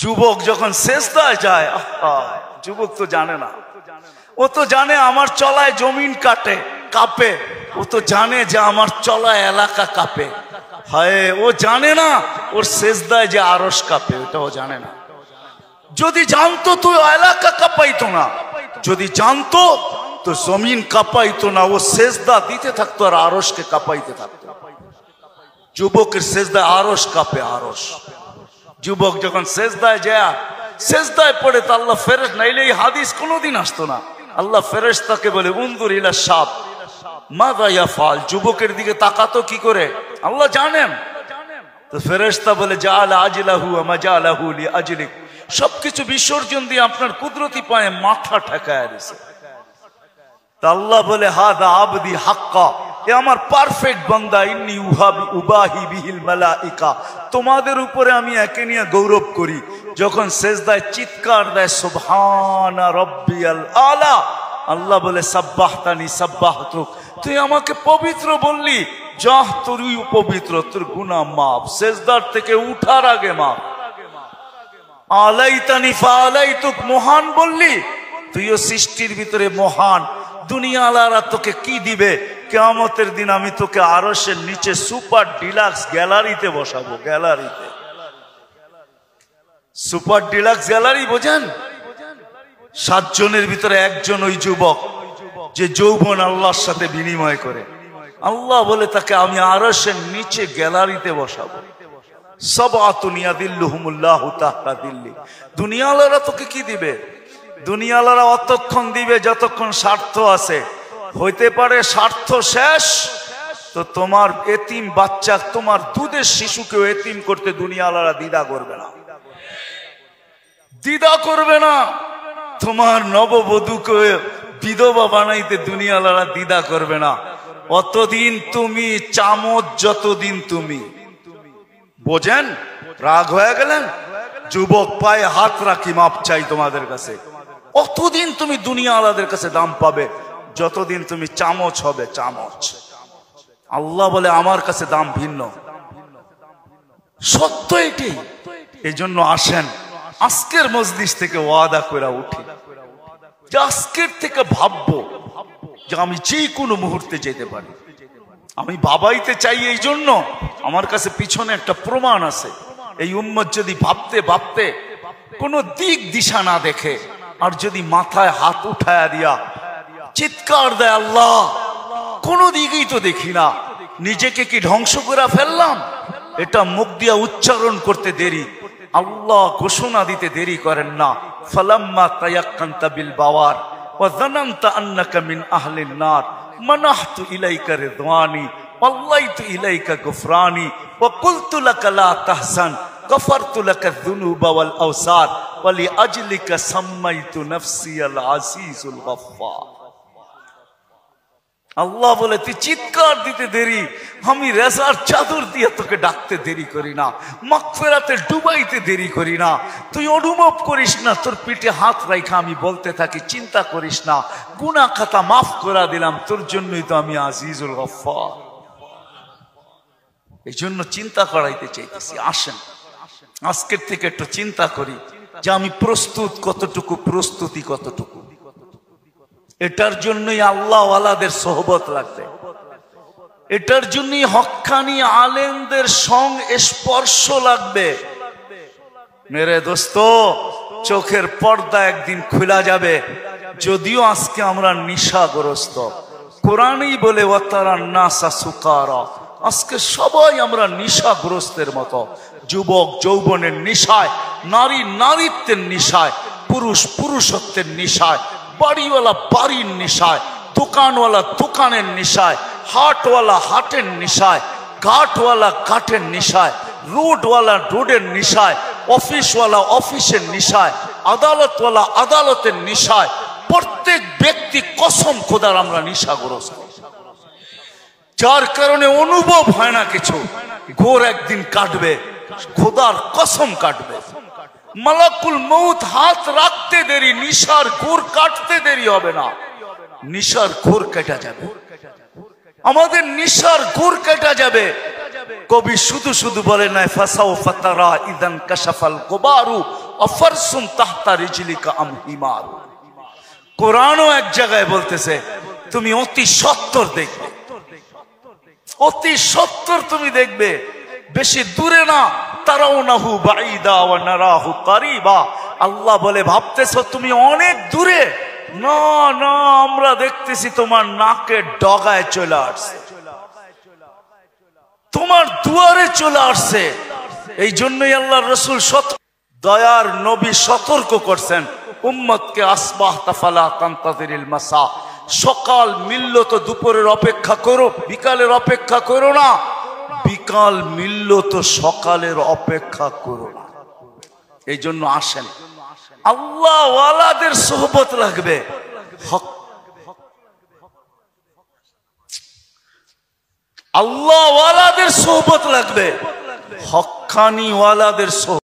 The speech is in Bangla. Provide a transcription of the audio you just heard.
যুবক যখন সেজদায় যায়, যুবক তো জানে না, ও তো জানে আমার চলায় জমিন কাঁপে, ও তো জানে যে আমার চলায় এলাকা কাঁপে। হায়, ও জানে না ওর সেজদায় যে আরশ কাঁপে, ওটা ও জানে না। যদি জানতো তো এলাকা কাঁপাইতো না, যদি জানতো তো জমিন কাঁপাইতো না, ও সেজদা দিতে থাকতো আর আরশকে কাঁপাইতে থাকতো। যুবকের সেজদায় আরশ কাঁপে, আরশ। যুবক যখন সেজদায় যায়, সেজদায় পড়ে তো আল্লাহ ফেরেশতা, নাইলে এই হাদিস কোনোদিন আসতো না। আল্লাহ ফেরেশতাকে বলে উনজুর ইলা শাব মাযা ইয়াফআল, যুবকের দিকে তাকাতো কি করে আল্লাহ জানেন। তো ফেরেশতা বলে জাআলা আজলাহু ওয়া মাজালাহু লিআজলিক, সবকিছু বিসর্জন দিয়ে আপনার কুদরতি পায়ে মাথা ঠেকায় দিয়েছে। তা আল্লাহ বলে হাদা আবদি হাক্কা, এ আমার পারফেক্ট বান্দা, ইন্নী উবাহি বিহিল মালাইকা, তোমাদের উপরে আমি একে নিয়ে গৌরব করি। যখন সেজদায় চিৎকার দেয় সুবহানা রাব্বিয়াল আলা, আল্লাহ বলে সাব্বাহতানি সাব্বাহতুক, তুই আমাকে পবিত্র বললি, যাহ তুই পবিত্র, তোর গুনাহ মাফ, সেজদার থেকে উঠার আগে মাফ। আলাইতানি ফাআলাইতুক, মহান বললি, তুইও সৃষ্টির ভিতরে মহান। দুনিয়াওয়ালারা তোকে কি দিবে? কিয়ামতের দিন আমি তোকে আরশের নিচে সুপার ডিলাক্স গ্যালারিতে বসাবো। গ্যালারিতে, সুপার ডিলাক্স গ্যালারি বোঝেন? 7 জনের ভিতরে একজন ওই যুবক যে যৌবন আল্লাহর সাথে বিনিময় করে। আল্লাহ বলে তাকে আমি আরশের নিচে গ্যালারিতে বসাবো। সাবআতুন ইয়াদিল্লুহুমুল্লাহু তাহতা দিল্লি। দুনিয়াওয়ালারা তোকে কি দিবে? দুনিয়াওয়ালারা অতক্ষণ দিবে যতক্ষণ স্বার্থ আছে। হইতে পারে স্বার্থ শেষ, তো তোমার এতিম বাচ্চা, তোমার দুধের শিশুকেও এতিম করতে দুনিয়াওয়ালারা দ্বিধা করবে না, দ্বিধা করবে না। তোমার নববধূকে বিধবা বানাইতে দুনিয়াওয়ালারা দ্বিধা করবে না। অতদিন তুমি চামচ, যতদিন তুমি বোঝেন। রাগ হয়ে গেলেন? যুবক পায়ে হাত রাখি, মাপ চাই তোমাদের কাছে। অতদিন তুমি দুনিয়াওয়ালাদের কাছে দাম পাবে যতদিন তুমি চামচ হবে, চামচ। আল্লাহ বলে আমার কাছে দাম ভিন্ন, সত্য এটি। এই জন্য আসেন আজকের মজলিস থেকে ওয়াদা করে উঠি যে আজকের থেকে ভাববো যে আমি যে কোনো মুহূর্তে যেতে পারি। আমি ভাবাইতে চাই, এই জন্য আমার কাছে পিছনে একটা প্রমাণ আছে। এই উম্মত যদি ভাবতে ভাবতে কোনো দিক দিশা না দেখে, আর যদি মাথায় হাত উঠায়া দিয়া চিৎকার দেয় আল্লাহ, কোনো দিকেই তো দেখি না, নিজেকে কি ধ্বংস করে ফেললাম? এটা মুখ দিয়া উচ্চারণ করতে দেরি, আল্লাহ ঘোষণা দিতে দেরি করেন না। ফালাম্মা তায়াক্কানতা বিল বাওয়ার ওয়া যানানতা আন্নাকা মিন আহলিন নার মানাহতু ইলাইকা রিদওয়ানি ওয়াল্লাইতু ইলাইকা গুফরানি ওয়া কুলতু লাকা লা তাহজান গফারতু লাকা যুনুবা ওয়াল আওসার ওয়া লিআজলিকা সাম্মাইতু নাফসিয়াল আজিজুল গফফার। আল্লাহ বলে তুই চিৎকার দিতে দেরি, আমি রেজার চাদর দিয়ে তোকে ডাকতে দেরি করি না, মাগফিরাতে ডুবাইতে দেরি করি না। তুই অনুভব করিস না, তোর পিঠে হাত রাখা আমি বলতে থাকি চিন্তা করিস না, গুনাহ খাতা মাফ করে দিলাম, তোর জন্যই তো আমি আজিজুল গফফার। এই জন্য চিন্তা করাইতে চাইতেছি। আসেন আজকের থেকে একটু চিন্তা করি যে আমি প্রস্তুত কতটুকু, প্রস্তুতি কতটুকু। এটার জন্যই আল্লাহ ওয়ালাদের সোহবত লাগবে, এটার জন্যই হক্কানি আলেমদের সঙ্গ স্পর্শ লাগবে। মেরে দোস্ত, চোখের পর্দা একদিন খোলা যাবে। যদিও আজকে আমরা নিশাগ্রস্ত, কোরআনই বলে ওয়াতারান নাসা সুকারা, আজকে সবাই আমরা নিশাগ্রস্তের মতো। যুবক যৌবনের নিশায়, নারী নারীত্বের নিশায়, পুরুষ পুরুষত্বের নিশায়, বাড়িওয়ালা বাড়ির নিশায়, দোকানওয়ালা দোকানের নিশায়, হাটওয়ালা হাটের নিশায়, ঘাটওয়ালা ঘাটের নিশায়, রোডওয়ালা রোডের নিশায়, অফিসওয়ালা অফিসের নিশায়, আদালতওয়ালা আদালতের নিশায়। প্রত্যেক ব্যক্তি কসম খোদার আমরা নিশাগ্রস্ত, যার কারণে অনুভব হয় না কিছু। ঘোর একদিন কাটবে, খোদার কসম কাটবে। মালাকুল মউত হাত রাখতে দেরি, নিশার ঘোর কাটতে দেরি হবে না, নিশার ঘোর কেটে যাবে, আমাদের নিশার ঘোর কেটে যাবে। কবি শুধু শুধু বলে নাই ফাসাও ফাতারা ইদান কাশাফাল গুবারু আফারসুম তাহতা রিজলিকা আম হিমার। কোরআনও এক জায়গায় বলতেছে তুমি অতি সত্বর দেখবে, অতি সত্বর তুমি দেখবে, বেশি দূরে না। তারাউনাহু বাঈদা ওয়া নারাহু কারীবা। আল্লাহ বলে ভাবতেছো তুমি অনেক দূরে, না না, আমরা দেখতেছি তোমার নাকের ডগায় চলে আসছে, তোমার দুয়ারে চলে আসছে। এই জন্যই আল্লাহর রাসূল দয়ার নবী সতর্ক করছেন উম্মতকে, আসবাহতা ফালা তানতাযিরিল মাসা। সকাল মিলল তো দুপুরের অপেক্ষা করো, বিকালের অপেক্ষা করো না। বিকাল মিলল তো সকালের অপেক্ষা করো না। এই জন্য আসেন, আল্লাহ ওয়ালাদের সোহবত লাগবে, আল্লাহ ওয়ালাদের সোহবত লাগবে, হক্কানি ওয়ালাদের সোহবত।